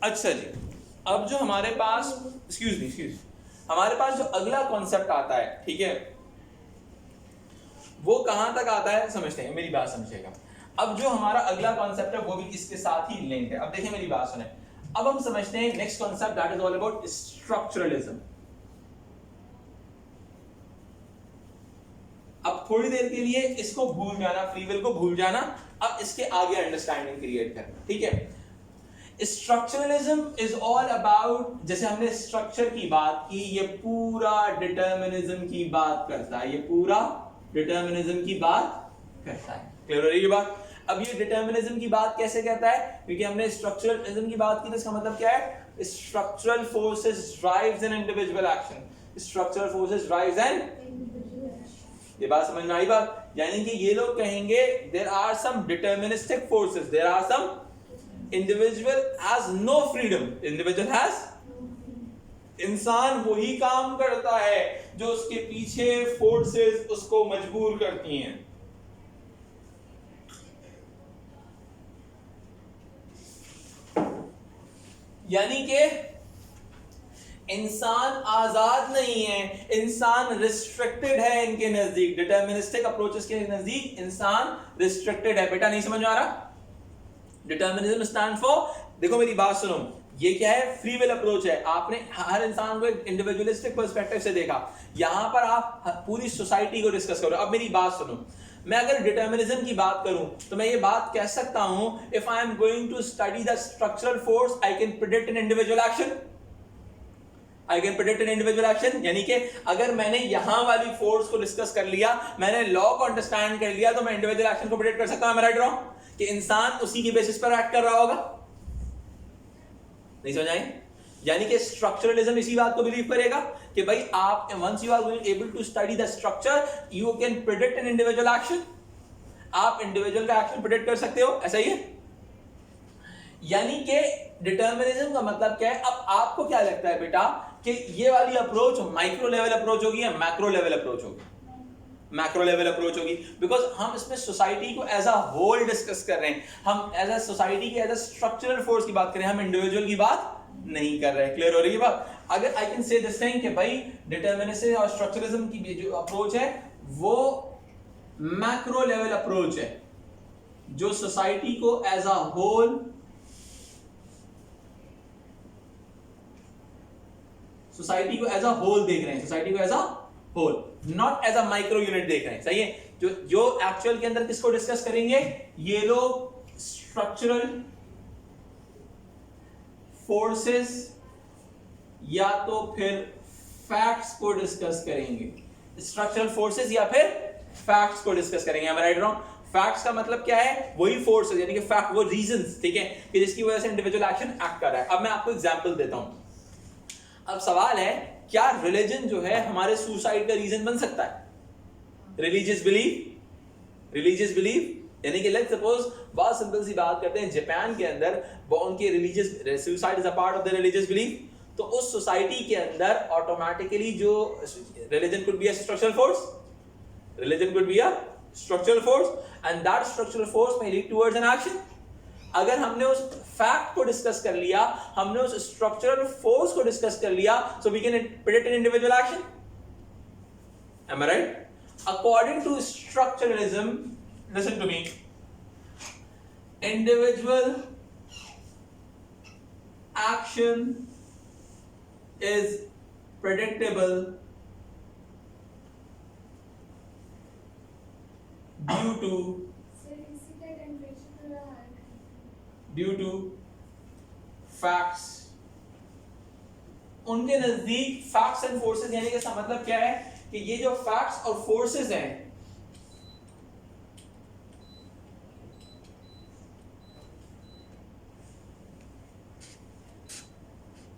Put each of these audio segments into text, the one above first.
अच्छा जी, अब जो हमारे पास हमारे पास जो अगला कॉन्सेप्ट आता है, ठीक है, वो कहां तक आता है समझते हैं, मेरी बात समझिएगा। अब जो हमारा अगला कॉन्सेप्ट है वो भी इसके साथ ही लिंक है। अब देखिए मेरी बात सुने, अब हम समझते हैं next concept, that is all about structuralism. अब थोड़ी देर के लिए इसको भूल जाना, फ्री विल को भूल जाना, अब इसके आगे अंडरस्टैंडिंग क्रिएट करना, ठीक है। स्ट्रक्चरलिज्म इज ऑल अबाउट, जैसे हमने स्ट्रक्चर की बात की, ये पूरा डिटर्मिनिज्म की बात करता है, ये पूरा डिटर्मिनिज्म की बात करता है। क्लियर हो रही है बात? अब ये डिटर्मिनिज्म की बात कैसे कहता है, क्योंकि हमने स्ट्रक्चरलिज्म की बात की, तो इसका मतलब क्या है, structural forces drives an individual action, structural forces drives an, ये बात समझ में आई बात? यानी कि ये लोग कहेंगे there are some deterministic forces, there are some individual has no freedom, individual has, इंसान वही काम करता है जो उसके पीछे फोर्सेस उसको मजबूर करती हैं। यानी कि इंसान आजाद नहीं है, इंसान रिस्ट्रिक्टेड है इनके नजदीक, डिटर्मिनिस्टिक अप्रोचेस के नजदीक इंसान रिस्ट्रिक्टेड है। बेटा नहीं समझ में आ रहा? डिटर्मिनिज्म स्टैंड फॉर, देखो मेरी बात सुनो, ये क्या है, फ्री विल अप्रोच है। आपने हर इंसान को एक इंडिविजुअलिस्टिक पर्सपेक्टिव से देखा, यहां पर आप पूरी सोसाइटी को डिस्कस करो। अब मेरी बात सुनो, मैं अगर डिटर्मिनिज्म की बात करूं तो मैं ये बात कह सकता हूं, if I am going to study the structural force I can predict an individual action, I can predict an individual action. यानी कि अगर मैंने यहां वाली फोर्स को डिस्कस कर लिया, मैंने लॉ को अंडरस्टैंड कर लिया, तो मैं इंडिविजुअल एक्शन को प्रेडिक्ट कर सकता हूं। राइट रॉन्ग कि इंसान उसी की बेसिस पर एक्ट कर रहा होगा? नहीं समझ आई? यानी कि स्ट्रक्चरलिज्म इसी बात को बिलीव करेगा कि भाई आप once you are going able to study the structure you can predict an individual action, आप इंडिविजुअल का एक्शन प्रेडिक्ट कर सकते हो, ऐसा ही है। यानी कि डिटर्मिनिज्म का मतलब क्या है? अब आपको क्या लगता है बेटा कि ये वाली अप्रोच माइक्रो लेवल अप्रोच होगी या मैक्रो लेवल अप्रोच होगी? मैक्रो लेवल अप्रोच होगी, बिकॉज हम इसमें सोसाइटी को एज अ होल डिस्कस कर रहे हैं, हम एज अ सोसाइटी की एज अ स्ट्रक्चरल फोर्स की बात कर रहे हैं, हम इंडिविजुअल की बात नहीं कर रहे हैं। क्लियर हो रही है बात? अगर आई कैन से दिस थिंग कि भाई डिटर्मिनिज्म और स्ट्रक्चरलिज्म की जो अप्रोच है वो मैक्रो लेवल अप्रोच है, जो सोसाइटी को एज अ होल, सोसाइटी को एज अ होल देख रहे हैं, सोसाइटी को as a whole, not as a micro unit देख रहे हैं। सही है? जो एक्चुअल के अंदर किसको डिस्कस करेंगे, ये लोग स्ट्रक्चरल फोर्सेस या तो फिर फैक्ट्स को डिस्कस करेंगे, स्ट्रक्चरल फोर्सेस या फिर फैक्ट्स को डिस्कस करेंगे। am I right or wrong? Facts का मतलब क्या है, वही फोर्सेस, यानी कि फैक्ट वो रीजंस, ठीक है, कि जिसकी वजह से इंडिविजुअल एक्शन एक्ट कर रहा है। अब मैं आपको एग्जांपल देता हूं। अब सवाल है, क्या रिलीजन जो है हमारे सुसाइड का रीजन बन सकता है? रिलीजियस बिलीफ, रिलीजियस बिलीफ, यानी कि लेट्स सपोज, बहुत सिंपल सी बात करते हैं, जापान के अंदर उनके religious, suicide is a part of the religious belief, तो उस सोसाइटी के अंदर ऑटोमेटिकली जो religion could be a structural force, religion could be a structural force, and that structural force may lead towards an action। अगर हमने उस fact को discuss कर लिया, हमने उस स्ट्रक्चरल फोर्स को डिस्कस कर लिया, so we can predict an individual action। Am I right? According to structuralism, listen to me, individual action is predictable due to facts। उनके नजदीक फैक्ट्स एंड फोर्सेस, यानी कि इसका मतलब क्या है कि ये जो फैक्ट्स और फोर्सेस हैं,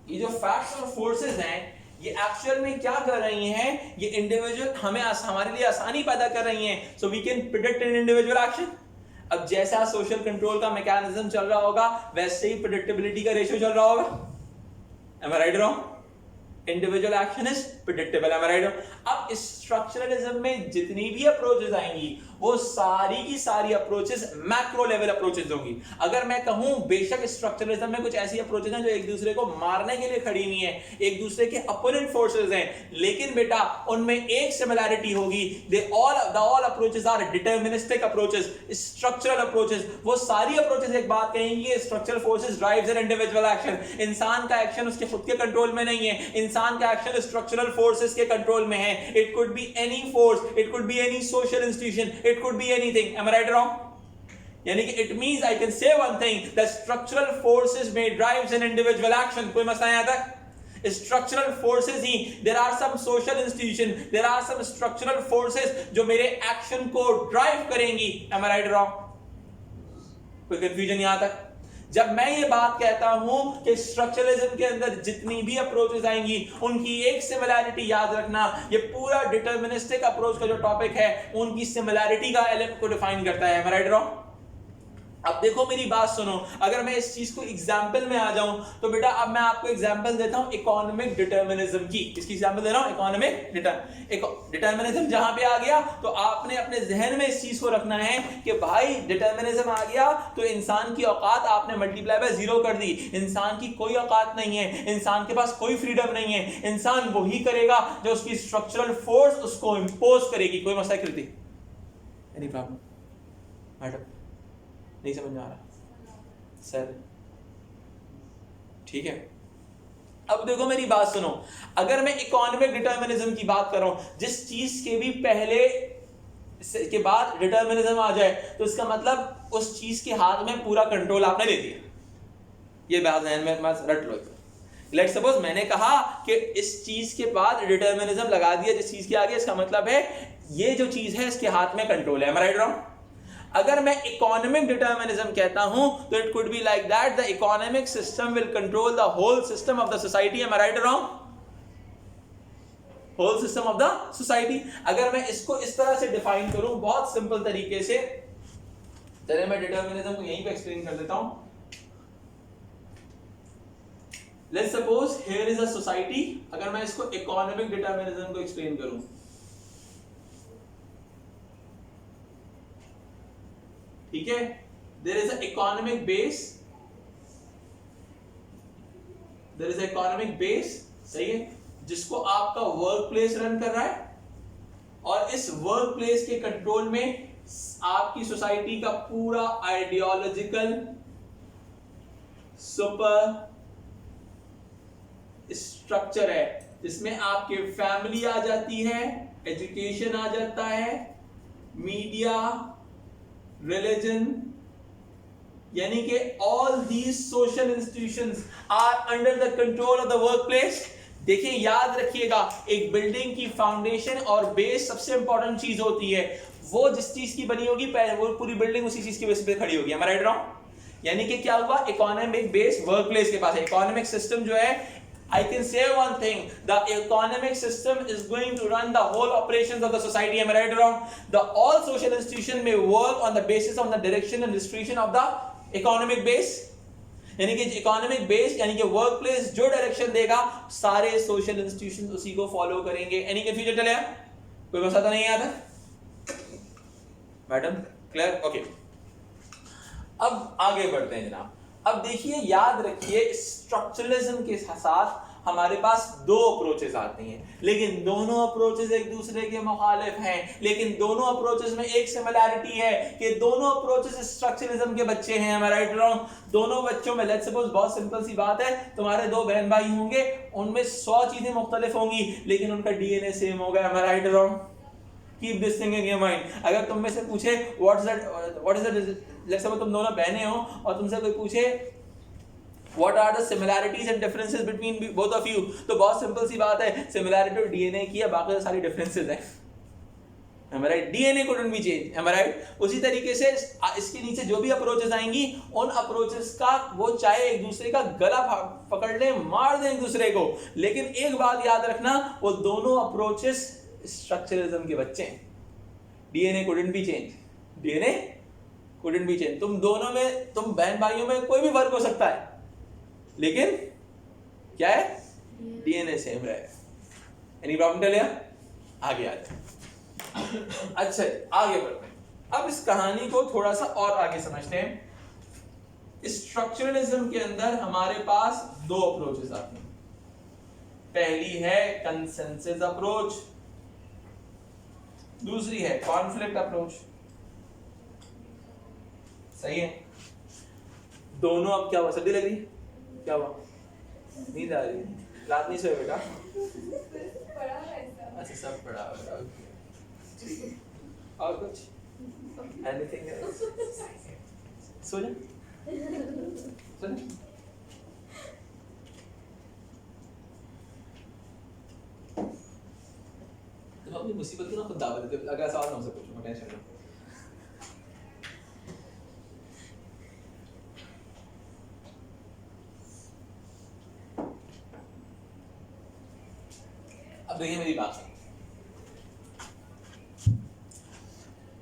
ये जो फैक्ट्स और फोर्सेस हैं, ये एक्चुअल में क्या कर रही हैं, ये इंडिविजुअल हमें हमारे लिए आसानी पैदा कर रही हैं, so we can predict an individual action. अब जैसा सोशल कंट्रोल का मैकेनिज्म चल रहा होगा, वैसे ही प्रेडिक्टेबिलिटी का रेशियो चल रहा होगा। Am I right or wrong? Individual action is predictable। Am I right or wrong? अब इस स्ट्रक्चरलिज्म में जितनी भी अप्रोचेस आएंगी वो सारी की सारी अप्रोचेस मैक्रो लेवल अप्रोचेस होंगी। अगर मैं कहूं बेशक स्ट्रक्चरलिज्म में कुछ ऐसी अप्रोचेस हैं जो एक दूसरे को मारने के लिए खड़ी हुई हैं, एक दूसरे के अपोनेंट फोर्सेस हैं, लेकिन बेटा उनमें एक सिमिलैरिटी होगी, all approaches are deterministic approaches, structural approaches. वो सारी अप्रोचेस एक बात कहेंगी, structural forces drives an individual action. इंसान का एक्शन उसके खुद के कंट्रोल में नहीं है, इंसान का एक्शन स्ट्रक्चरल फोर्सेस के कंट्रोल में है। It could be any force, it could be any social institution, it could be anything. Am I right wrong? यानी कि it means I can say one thing that structural forces में drives an individual action. कोई मसला यहां तक? Structural forces ही, there are some social institution, there are some structural forces जो मेरे एक्शन को ड्राइव करेंगी। M I right wrong? कोई कंफ्यूजन यहां तक? जब मैं ये बात कहता हूं कि स्ट्रक्चरलिज्म के अंदर जितनी भी अप्रोचेस आएंगी उनकी एक सिमिलैरिटी याद रखना, ये पूरा डिटरमिनिस्टिक अप्रोच का जो टॉपिक है उनकी सिमिलैरिटी का एलिमेंट को डिफाइन करता है। Am I right wrong? अब देखो मेरी बात सुनो, अगर मैं इस चीज को एग्जाम्पल में आ जाऊं तो बेटा अब मैं आपको एग्जाम्पल देता हूं इकोनॉमिक डिटरमिनिज्म की। किसकी एग्जाम्पल दे रहा हूं? इकोनॉमिक डिटरमिनिज्म जहां पे आ गया तो आपने अपने जहन में इस चीज को रखना है कि भाई डिटरमिनिज्म आ गया तो इंसान की औकात आपने मल्टीप्लाई बाय 0 कर दी। इंसान की कोई औकात नहीं है, इंसान के पास कोई फ्रीडम नहीं है, इंसान वही करेगा जो उसकी स्ट्रक्चरल फोर्स उसको इंपोज करेगी। कोई मसला कृति? Any problem madam? नहीं समझ में आ रहा सर? ठीक है, अब देखो मेरी बात सुनो, अगर मैं इकोनॉमिक डिटरमिनिज्म की बात कर रहा हूं, जिस चीज के भी पहले के बाद डिटरमिनिज्म आ जाए तो इसका मतलब उस चीज के हाथ में पूरा कंट्रोल आपने दे दिया। ये बात ध्यान में रट लो। लेट्स सपोज मैंने कहा कि इस चीज के बाद डिटरमिनिज्म लगा दिया जिस चीज के आगे, इसका मतलब है ये जो चीज है इसके हाथ में कंट्रोल है। Am I right wrong? अगर मैं इकोनॉमिक डिटरमिनिज्म कहता हूं तो it could be like that the economic system will control the whole system of the society. Am I right wrong? Whole system of the society. अगर मैं इसको इस तरह से डिफाइन करूं बहुत सिंपल तरीके से, चलिए मैं डिटरमिनिज्म को यहीं पे एक्सप्लेन कर देता हूं। Let's suppose here is a society. अगर मैं इसको इकोनॉमिक डिटरमिनिज्म को एक्सप्लेन करूं, ठीक है, there is a economic base, there is a economic base, सही है, जिसको आपका वर्क प्लेस रन कर रहा है, और इस वर्क प्लेस के कंट्रोल में आपकी सोसाइटी का पूरा आइडियोलॉजिकल सुपर स्ट्रक्चर है, जिसमें आपके फैमिली आ जाती है, एजुकेशन आ जाता है, मीडिया, रिलीजन, यानी कि all these social institutions are under the control of the work place. देखिए याद रखिएगा, एक बिल्डिंग की फाउंडेशन और बेस सबसे इंपॉर्टेंट चीज होती है। वो जिस चीज की बनी होगी वो पूरी बिल्डिंग उसी चीज की बेस पे खड़ी होगी। M I right wrong? यानी कि क्या हुआ, इकोनॉमिक बेस वर्क प्लेस के पास है। इकोनॉमिक सिस्टम जो है, I can say one thing, the economic system is going to run the whole operations of the society. Am I right or wrong? The all social institutions may work on the basis of the direction and distribution of the economic base. यानी कि economic base यानी कि work place जो direction देगा सारे social institution उसी को follow करेंगे। एनी कंफ्यूजन चलेगा? कोई मसला तो नहीं आता मैडम? क्लियर? ओके, अब आगे बढ़ते हैं जनाब। अब देखिए याद रखिए, स्ट्रक्चरलिज्म के साथ हमारे पास दो अप्रोचेस आती हैं, लेकिन दोनों अप्रोचेस एक दूसरे के मुखालिफ हैं, लेकिन दोनों अप्रोचेस में एक सिमिलैरिटी है कि दोनों अप्रोचेस स्ट्रक्चरलिज्म के बच्चे हैं। M I right wrong? दोनों बच्चों में लेट्स सपोज बहुत सिंपल सी बात है, तुम्हारे दो बहन भाई होंगे, उनमें 100 चीजें मुख्तलिफ होंगी लेकिन उनका डीएनए सेम होगा। Am I right wrong? Keep this thing in your mind. अगर तुम में से पूछे what is that, let's suppose तुम दोनों बहनें हो और तुमसे कोई पूछे What are the similarities and differences between both of you? तो बहुत सिंपल सी बात है, सिमिलैरिटी और डीएनए की है, बाकी सारी डिफरेंसेस हैं। Am I right? DNA couldn't be changed. Am I right? उसी तरीके से इसके नीचे जो भी अप्रोचेस आएंगी, उन अप्रोचेस का वो चाहे एक दूसरे का गला पकड़ ले, मार दें एक दूसरे को, लेकिन एक बात याद रखना, वो दोनों अप्रोचेस स्ट्रक्चरलिज्म के बच्चे हैं। DNA couldn't be changed. DNA couldn't be changed. तुम दोनों में, तुम बहन भाइयों में कोई भी फर्क हो सकता है, लेकिन क्या है, डीएनए सेम रहेगा। एनी प्रॉब्लम चलेगा? आगे आ जाए। अच्छा आगे बढ़ते हैं। अब इस कहानी को थोड़ा सा और आगे समझते हैं। स्ट्रक्चरलिज्म के अंदर हमारे पास दो अप्रोचेस आती हैं। पहली है कंसेंसस अप्रोच, दूसरी है कॉन्फ्लिक्ट अप्रोच। सही है? दोनों अब क्या हुआ? सर्दी लग रही है? क्या हुआ? नींद आ रही है? रात नहीं सोए बेटा? अच्छा सब पढ़ा हुआ। ठीक है, और कुछ? Anything else? सो जा, सो जा। तुम अपनी मुसीबत की ना खुद दावत देते हो। अगला सवाल हमसे पूछो, टेंशन लो। अब देखिए मेरी बात,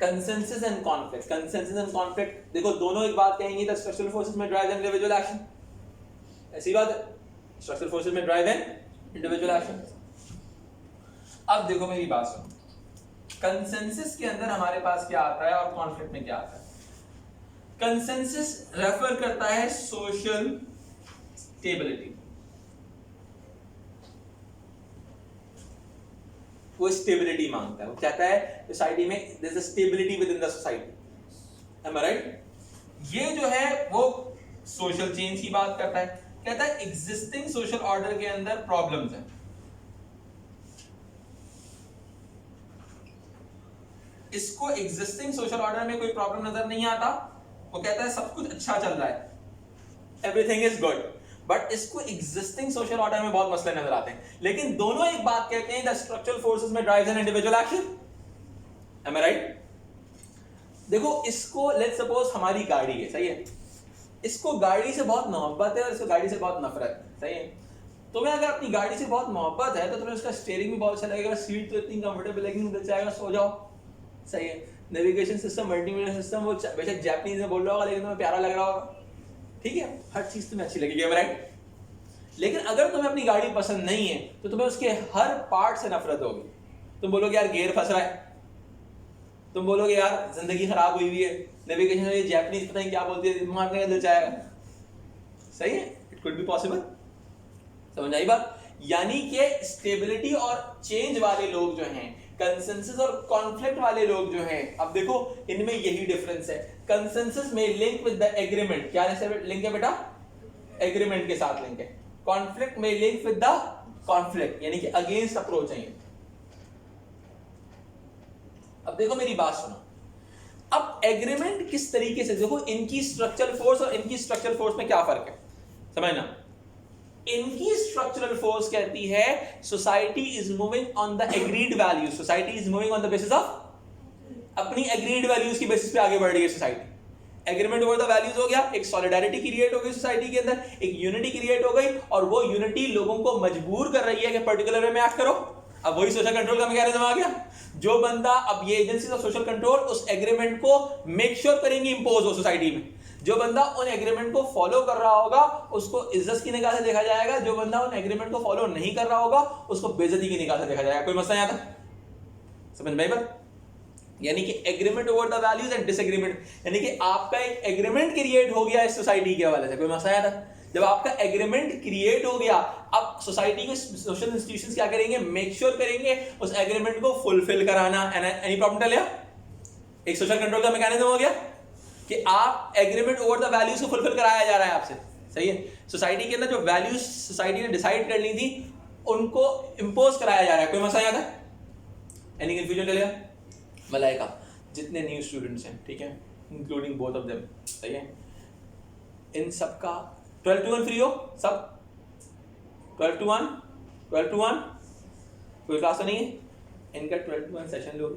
consensus and conflict. Consensus and conflict देखो, दोनों एक बात कहेंगे, द स्ट्रक्चरल फोर्सेस में ड्राइव एंड इंडिविजुअल एक्शन। ऐसी बात है, स्ट्रक्चरल फोर्सेस में ड्राइव एंड इंडिविजुअल एक्शन। अब देखो मेरी बात सुनो, कंसेंसस के अंदर हमारे पास क्या आता है और कॉन्फ्लिक्ट में क्या आता है। कंसेंसस रेफर करता है सोशल स्टेबिलिटी, वो स्टेबिलिटी मांगता है। वो कहता है सोसाइटी में there is a stability within the society. Am I right? ये जो है वो सोशल चेंज की बात करता है। कहता है एग्जिस्टिंग सोशल ऑर्डर के अंदर प्रॉब्लम्स हैं, इसको एग्जिस्टिंग सोशल ऑर्डर में कोई प्रॉब्लम नजर नहीं आता। वो कहता है सब कुछ अच्छा चल रहा है, एवरीथिंग इज गुड, बट इसको एग्जिस्टिंग सोशल ऑर्डर में बहुत मसले नजर आते हैं। लेकिन दोनों एक बात कहते हैं, द स्ट्रक्चरल फोर्सेस में drives an individual action. Am I right? देखो इसको लेट्स सपोज हमारी गाड़ी है, सही है, इसको गाड़ी से बहुत मोहब्बत है और इसको गाड़ी से बहुत नफरत है, सही है। तुम्हें अगर अपनी गाड़ी से बहुत मोहब्बत है तो तुम्हें उसका स्टीयरिंग भी बहुत अच्छा लगेगा, सीट तो इतनी कंफर्टेबल लगेगी, मिल जाएगा, सो जाओ, सही है। नेविगेशन सिस्टम, मल्टीमीडिया सिस्टम, वो बेशक जापानीज में बोल रहा होगा लेकिन तुम्हें प्यारा लग रहा होगा, ठीक है, हर चीज तुम्हें अच्छी लगेगी, राइट? लेकिन अगर तुम्हें अपनी गाड़ी पसंद नहीं है तो तुम्हें उसके हर पार्ट से नफरत होगी। तुम बोलोगे यार गियर फंस रहा है, तुम बोलोगे यार जिंदगी खराब हुई हुई है, नेविगेशन में ये जापानीज पता नहीं क्या बोलती है, मारने का दिल चाहेगा, सही है, इट कुड बी पॉसिबल। समझ आई बात? यानी कि स्टेबिलिटी और चेंज वाले लोग जो हैं, कंसेंसस और कॉन्फ्लिक्ट वाले लोग जो हैं, अब देखो इनमें यही डिफरेंस है। कंसेंसस में लिंक विद द एग्रीमेंट, क्या लिंक है बेटा? एग्रीमेंट के साथ लिंक है। कॉन्फ्लिक्ट में लिंक विद द कॉन्फ्लिक्ट, यानी कि अगेंस्ट अप्रोच है। अब देखो मेरी बात सुनो, अब एग्रीमेंट किस तरीके से, देखो इनकी स्ट्रक्चरल फोर्स और इनकी स्ट्रक्चरल फोर्स में क्या फर्क है, समझना। इनकी स्ट्रक्चरल फोर्स कहती है society is moving on the agreed values, society is moving on the basis of अपनी एग्रीड वैल्यूज की बेसिस पे आगे बढ़ रही है society. Agreement over the values हो गया, एक सॉलिडारिटी क्रिएट हो गई सोसाइटी के अंदर, एक यूनिटी क्रिएट हो गई, और वो यूनिटी लोगों को मजबूर कर रही है कि पर्टिकुलर वे में एक्ट करो। अब वही सोशल कंट्रोल का मैकेनिज्म आ गया। जो बंदा, अब ये एजेंसीज ऑफ सोशल कंट्रोल उस एग्रीमेंट को मेक श्योर करेंगे इंपोज हो सोसाइटी में। जो बंदा उन एग्रीमेंट को फॉलो कर रहा होगा उसको इज्जत की निगाह से देखा जाएगा, जो बंदा उन एग्रीमेंट को फॉलो नहीं कर रहा होगा उसको बेइज्जती की निगाह से देखा जाएगा। कोई मसला नहीं आता, समझ में आई बात? यानी कि agreement over the values and disagreement, यानी कि आपका एक एग्रीमेंट क्रिएट हो गया इस सोसाइटी के हवाले से, कोई मसला नहीं आता। जब आपका एग्रीमेंट क्रिएट हो गया, अब सोसाइटी के सोशल इंस्टीट्यूशंस क्या करेंगे, मेक श्योर करेंगे उस एग्रीमेंट को फुलफिल कराना। एनी प्रॉब्लम टल? एक सोशल कंट्रोल का मैकेनिज्म हो गया कि आप एग्रीमेंट ओवर द वैल्यूज को फुलफिल कराया जा रहा है आपसे, सही है। सोसाइटी के अंदर जो वैल्यूज सोसाइटी ने डिसाइड कर ली थी उनको इंपोज कराया जा रहा है, कोई मसला नहीं आता। एनी कंफ्यूजन चलेगा? मलाइका जितने न्यू स्टूडेंट्स हैं, ठीक है, इंक्लूडिंग बोथ ऑफ देम, सही है, इन सबका 12 to 1 फ्री हो सब? 12 to 1 कोई क्लास तो नहीं है? इनका 12 to 1 सेशन लोग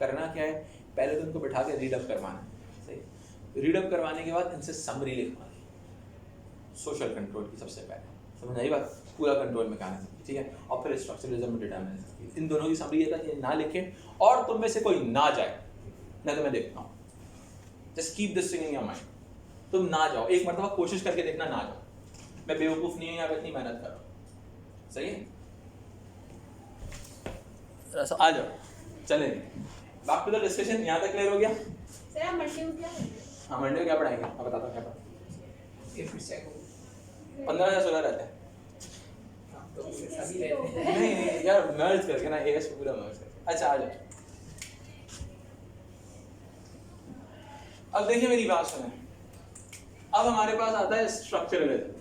करना क्या है, पहले तो उनको बिठा के रीड अप करवाना है, सही। रीड अप करवाने के बाद इनसे समरी लिखवानी सोशल कंट्रोल की सबसे पहले, समझ आई बात? पूरा कंट्रोल मैकेनिज्म, ठीक है, और फिर स्ट्रक्चरलिज्म में डिटरमिनिज्म, इन दोनों की समरी ये ना लिखे और तुम में से कोई ना जाए, मैं तुम्हें देखता हूँ, just keep this thing in your mind. तुम ना जाओ, एक मरतबा कोशिश करके देखना, ना जाओ। मैं बेवकूफ नहीं हूं, यहाँ पे इतनी मेहनत कर रहा हूं, सही है, आ जाओ, चले। बैक टू द डिस्कशन, यहाँ तक क्लियर हो गया? सर आप मंडे को क्या करेंगे? हाँ मंडे को क्या पढ़ाएंगे, मैं बताता हूँ क्या पढ़ाएंगे। ये फिर से को 15 या 16 रहते हैं। तो सभी रहते हैं। नहीं यार मर्ज करके ना, एएस को पूरा मर्ज करके। अच्छा आ जाओ। अब देखिए मेरी बात सुने, अब हमारे पास आता है स्ट्रक्चरलिज्म।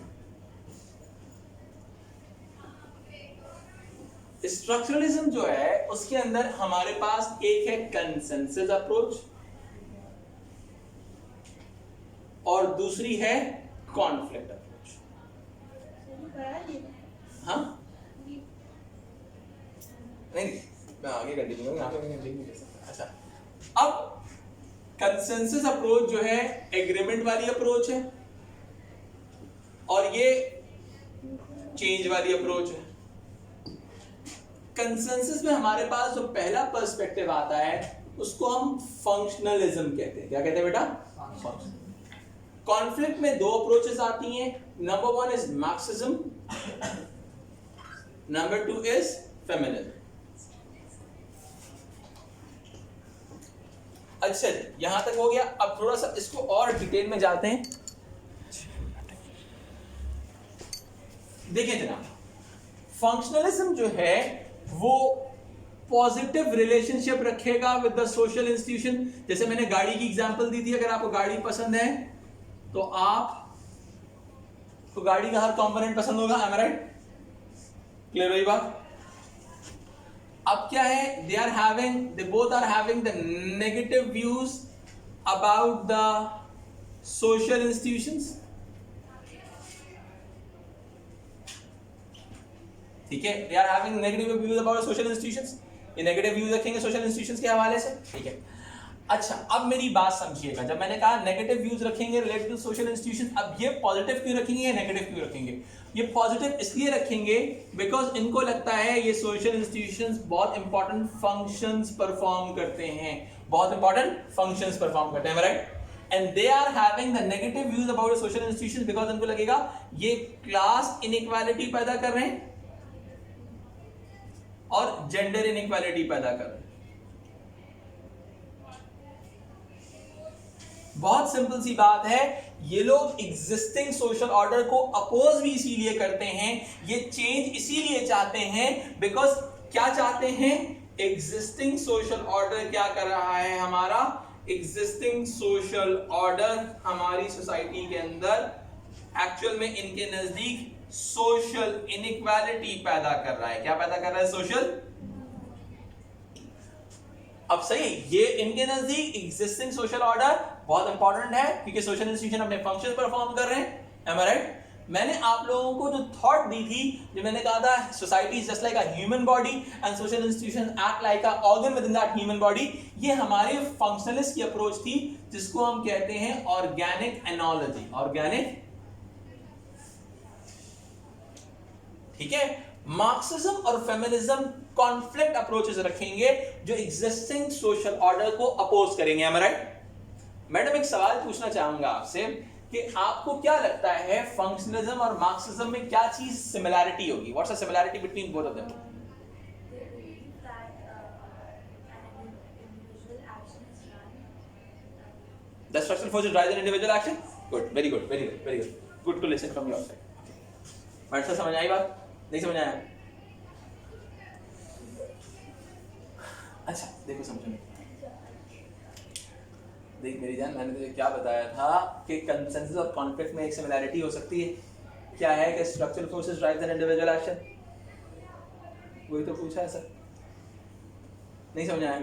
स्ट्रक्चरलिज्म जो है उसके अंदर हमारे पास एक है कंसेंसस अप्रोच और दूसरी है कॉन्फ्लिक्ट अप्रोच। हाँ नहीं मैं आगे कंटिन्यू करूंगा, यहाँ पे मैं नहीं कर सकता। अच्छा अब कंसेंसस अप्रोच जो है एग्रीमेंट वाली अप्रोच है और ये चेंज वाली अप्रोच है। कंसेंसस में हमारे पास जो पहला पर्सपेक्टिव आता है उसको हम फंक्शनलिज्म कहते हैं। क्या कहते हैं बेटा? कॉन्फ्लिक्ट में दो अप्रोचेस आती हैं। Number 1 is Marxism, number 2 is feminism. अच्छा यहां तक हो गया। अब थोड़ा सा इसको और डिटेल में जाते हैं। देखिए जनाब, फंक्शनलिज्म जो है वो पॉजिटिव रिलेशनशिप रखेगा विद द सोशल इंस्टीट्यूशन। जैसे मैंने गाड़ी की एग्जांपल दी थी, अगर आपको गाड़ी पसंद है तो आपको गाड़ी का हर कंपोनेंट पसंद होगा। am I right? क्लियर हुई बात? अब क्या है, they both are having the negative views about the social institutions. ठीक है, they are having negative views about social institutions. ये नेगेटिव व्यूज रखेंगे सोशल इंस्टीट्यूशंस के हवाले से। ठीक है, अच्छा अब मेरी बात समझिएगा, जब मैंने कहा नेगेटिव व्यूज रखेंगे रिलेटेड टू सोशल इंस्टीट्यूशंस, अब ये पॉजिटिव क्यों रखेंगे या नेगेटिव क्यों रखेंगे? ये पॉजिटिव इसलिए रखेंगे बिकॉज इनको लगता है ये सोशल इंस्टीट्यूशंस बहुत इंपॉर्टेंट फंक्शंस परफॉर्म करते हैं, बहुत इंपॉर्टेंट फंक्शंस परफॉर्म करते हैं, right? And they are having the negative views about social institutions because इनको लगेगा ये क्लास इनइक्वालिटी पैदा कर रहे हैं और जेंडर इनइक्वालिटी पैदा कर रहे हैं। बहुत सिंपल सी बात है, ये लोग एग्जिस्टिंग सोशल ऑर्डर को अपोज भी इसीलिए करते हैं, ये चेंज इसीलिए चाहते हैं बिकॉज क्या चाहते हैं? एग्जिस्टिंग सोशल ऑर्डर क्या कर रहा है? हमारा एग्जिस्टिंग सोशल ऑर्डर हमारी सोसाइटी के अंदर एक्चुअल में इनके नजदीक सोशल इनइक्वालिटी पैदा कर रहा है। क्या पैदा कर रहा है? सोशल। अब सही, ये इनके नजदीक एग्जिस्टिंग सोशल ऑर्डर बहुत इंपॉर्टेंट है क्योंकि सोशल इंस्टीट्यूशन अपने फंक्शन परफॉर्म कर रहे हैं। Am I right? मैंने आप लोगों को जो थॉट दी थी, जो मैंने कहा था society is just like a human body and social institution act like a organ with in that human body, ये हमारे फंक्शनलिस्ट की अप्रोच थी जिसको हम कहते हैं ऑर्गेनिक एनोलॉजी। ऑर्गेनिक, ठीक है। मार्क्सिज्म और फेमिनिज्म कॉन्फ्लिक्ट अप्रोचेस रखेंगे जो एग्जिस्टिंग सोशल ऑर्डर को अपोज करेंगे। Am I right? मैडम एक सवाल पूछना चाहूंगा आपसे कि आपको क्या लगता है फंक्शनलिज्म और मार्क्सिज्म में क्या चीज सिमिलैरिटी होगी? What's the similarity between both of them? The structural forces drive an individual action. Good, very good, very good, very good. Good to listen from your side. Madam sir समझ आई बात? नहीं समझ आया? अच्छा देखो समझो, देख मेरी जान, मैंने तुझे क्या बताया था कि कंसेंसस और कॉन्फ्लिक्ट में एक सिमिलैरिटी हो सकती है। क्या है कि structural forces drive an individual action. वही तो पूछा है सर, नहीं समझ आया?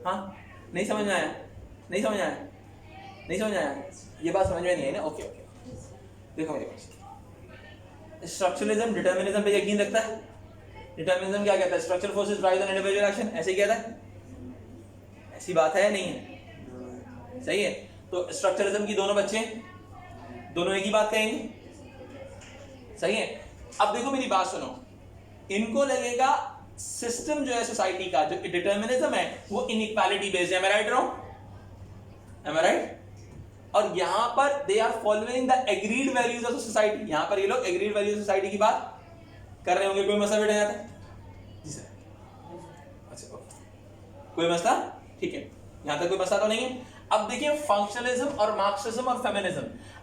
हाँ नहीं समझ आया? नहीं समझ आया? नहीं समझ आया? ये बात समझ में नहीं आई ना? ओके ओके, देखो मेरे पास स्ट्रक्चरलिज्म डिटर्मिनिज्म पे यकीन रखता है। डिटर्मिनिज्म क्या कहता है? Structural forces drive an individual action, ऐसे ही कहता है। ऐसी बात है या नहीं है? सही है। तो स्ट्रक्चरलिज्म की दोनों बच्चे दोनों एक ही बात कहेंगे, सही है। अब देखो मेरी बात सुनो, इनको लगेगा सिस्टम जो है सोसाइटी का, जो डिटर्मिनिज्म है वो इनइक्वालिटी बेस्ड है। Am I right or wrong? Am I right? और यहां पर they are following the agreed values of society. यहां पर ये लोग एग्रीड वैल्यूज ऑफ सोसाइटी की बात कर रहे होंगे। कोई मसला बेटा जाता है? जी सर। अच्छा कोई मसला? ठीक है, यहां तक कोई मसला तो नहीं है। अब देखिए फंक्शनलिज्म और मार्क्सिज्म और फेमिनिज्म,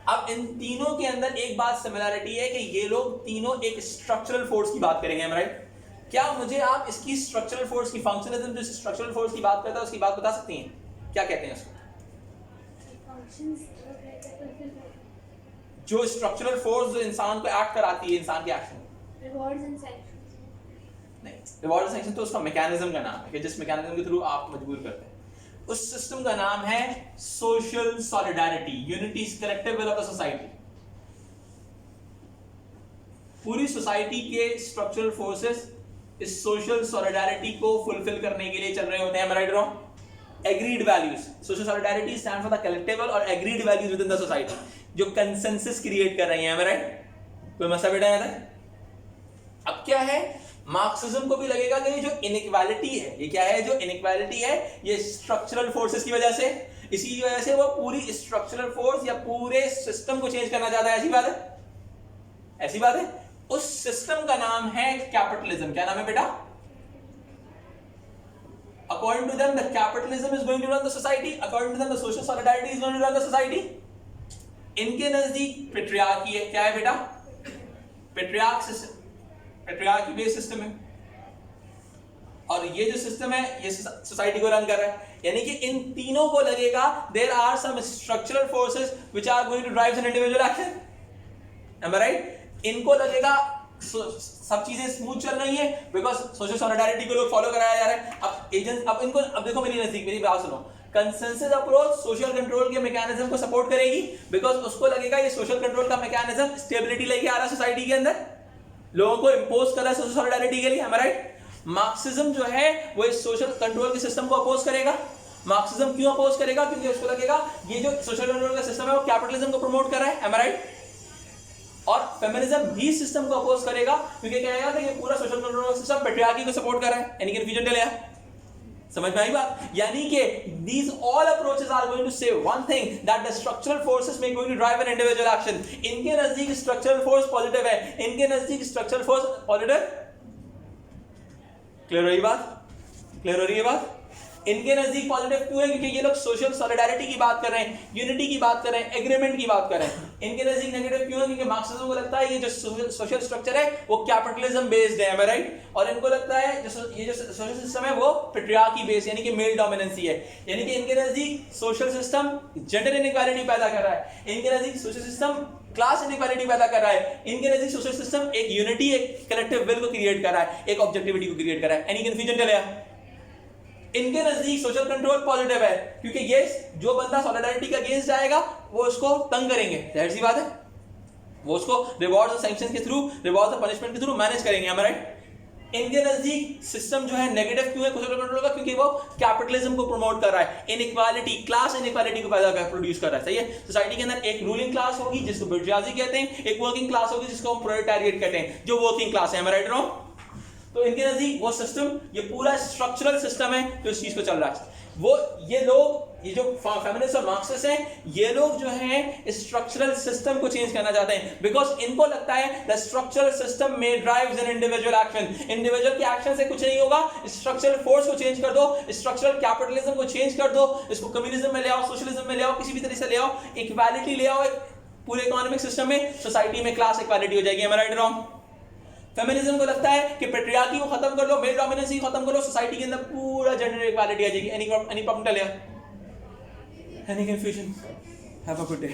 अब इन तीनों के अंदर एक बात सिमिलरिटी है कि ये लोग तीनों एक स्ट्रक्चरल फोर्स की बात करेंगे, राइट? क्या मुझे आप इसकी स्ट्रक्चरल फोर्स की, फंक्शनलिज्म जो स्ट्रक्चरल फोर्स की बात करता है उसकी बात बता सकती हैं? क्या कहते हैं उसको? जो स्ट्रक्चरल फोर्स जो इंसान को एक्ट कराती है, इंसान के एक्शन, रिवॉर्ड्स एंड सैंक्शंस। नहीं, रिवॉर्ड एंड सैंक्शन तो उसका मैकेनिज्म का नाम है कि जिस मैकेनिज्म के थ्रू आप मजबूर करते हैं, उस सिस्टम का नाम है social solidarity, unity, collective will of the society. पूरी सोसाइटी के स्ट्रक्चरल फोर्सेस इस सोशल सॉलिडारिटी को फुलफिल करने के लिए चल रहे होते हैं, right wrong? Agreed values, social solidarity stand for the collective और agreed values within the society, जो कंसेंसस क्रिएट कर रही हैं, राइट? कोई मसला बेटा है? अब क्या है, मार्क्सिज्म को भी लगेगा कि ये जो इनइक्वालिटी है, ये क्या है, जो इनइक्वालिटी है ये स्ट्रक्चरल फोर्सेस की वजह से, इसी वजह से वो पूरी स्ट्रक्चरल फोर्स या पूरे सिस्टम को चेंज करना चाहता है। ऐसी बात है, ऐसी बात है। उस सिस्टम का नाम है कैपिटलिज्म। क्या नाम है बेटा? According to them, the capitalism is going to run the society. According to them, the social solidarity is going to run the society. इनके नजदीक पेट्रियार्की है। क्या है बेटा? पेट्रियार्की बेस्ड सिस्टम है, और ये जो सिस्टम है ये सोसाइटी को रन कर रहा है। यानी कि इन तीनों को लगेगा there are some structural forces which are going to drive an individual action. Am I right? इनको लगेगा सब चीजें स्मूथ चल रही है बिकॉज सोशल सॉलिडारिटी को लोग फॉलो कराया जा रहा है। अब एजेंट, अब इनको, अब देखो मेरी नजदीक, मेरी बात सुनो, कंसेंसस अप्रोच सोशल कंट्रोल के मैकेनिज्म को सपोर्ट करेगी बिकॉज उसको लगेगा ये सोशल कंट्रोल का मैकेनिज्म स्टेबिलिटी लेके आ रहा है सोसाइटी के अंदर, लोगों को इंपोज कर रहा है सोशल सॉलिडारिटी के लिए, है राइट? मार्क्सिज्म जो है वो इस सोशल कंट्रोल के सिस्टम को अपोज करेगा। मार्क्सिज्म क्यों अपोज करेगा? क्योंकि उसको लगेगा ये जो सोशल कंट्रोल का सिस्टम है वो कैपिटलिज्म को प्रमोट कर रहा है, राइट? और फेमिनिज्म भी सिस्टम को अपोज करेगा क्योंकि कहेगा कि ये पूरा सोशल कंट्रोल का सिस्टम पेट्रियार्की को सपोर्ट कर रहा है। एनी कंफ्यूजन चले? समझ में आई बात? यानी कि these all approaches are going to say one thing, that the structural forces may going to drive an individual action. इनके नजदीक structural force पॉजिटिव है, इनके नजदीक structural force पॉजिटिव। क्लियर हो रही बात? क्लियर हो रही है बात? इनके नजदीक पॉजिटिव क्यों है? क्योंकि ये लोग सोशल सॉलिडारिटी की बात कर रहे हैं, यूनिटी की बात कर रहे हैं, एग्रीमेंट की बात कर रहे हैं। इनके नजदीक नेगेटिव क्यों है? क्योंकि मार्क्सिज्म को लगता है ये जो सोशल स्ट्रक्चर है वो कैपिटलिज्म बेस्ड है, राइट? और इनको लगता है ये जो सोशल सिस्टम है वो पेट्रियार्की बेस्ड यानी कि मेल डोमिनेंसी है। यानी कि इनके नजदीक सोशल सिस्टम जेंडर इनइक्वालिटी पैदा कर रहा है, इनके नजदीक सोशल सिस्टम क्लास इनइक्वालिटी पैदा कर रहा है, इनके नजदीक सोशल सिस्टम एक यूनिटी, एक कलेक्टिव विल को क्रिएट कर रहा है, एक ऑब्जेक्टिविटी को क्रिएट कर रहा है। एनी कंफ्यूजन चलेगा? इनके नजदीक सोशल कंट्रोल पॉजिटिव है क्योंकि ये जो बंदा सॉलिडारिटी का अगेंस्ट जाएगा वो उसको तंग करेंगे, जाहिर सी बात है, वो उसको रिवॉर्ड्स और सैंक्शन के थ्रू, रिवॉर्ड्स और पनिशमेंट के थ्रू मैनेज करेंगे, हम राइट? इनके नजदीक सिस्टम जो है नेगेटिव क्यों है सोशल कंट्रोल का? क्योंकि वो कैपिटलिज्म को प्रमोट कर रहा है, इनइक्वालिटी, क्लास इनइक्वालिटी को पैदा कर, प्रोड्यूस कर रहा है। सही है? सोसाइटी के अंदर एक रूलिंग क्लास होगी जिसको बुर्जुआजी कहते हैं, एक वर्किंग क्लास होगी जिसको हम प्रोलेटारिएट कहते हैं, जो वर्किंग क्लास है, हम राइट रॉन्ग? तो इनके नजदीक वो सिस्टम, ये पूरा स्ट्रक्चरल सिस्टम है जो इस चीज को चल रहा है। वो ये लोग, ये जो फेमिनिस्ट और मार्क्सिस्ट हैं, ये लोग जो हैं स्ट्रक्चरल सिस्टम को चेंज करना चाहते हैं बिकॉज इनको लगता है द स्ट्रक्चरल सिस्टम में drives an individual action. Individual के एक्शन से कुछ नहीं होगा, स्ट्रक्चरल फोर्स को चेंज कर दो, स्ट्रक्चरल कैपिटलिज्म को चेंज कर दो, इसको कम्युनिज्म में ले आओ, सोशलिज्म में ले आओ, किसी भी तरह से ले आओ, इक्वालिटी ले आओ, पूरे इकोनॉमिक सिस्टम में, सोसाइटी में क्लास इक्वालिटी हो जाएगी, राइट रॉन्ग? फेमिनिज्म को लगता है कि पेट्रियार्की को खत्म कर लो, मेल डोमिनेंसी को खत्म कर लो, सोसाइटी के अंदर पूरा जेंडर इक्वालिटी आ जाएगी। एनी प्रॉब्लम चलेगा? Any confusion? Have a good day.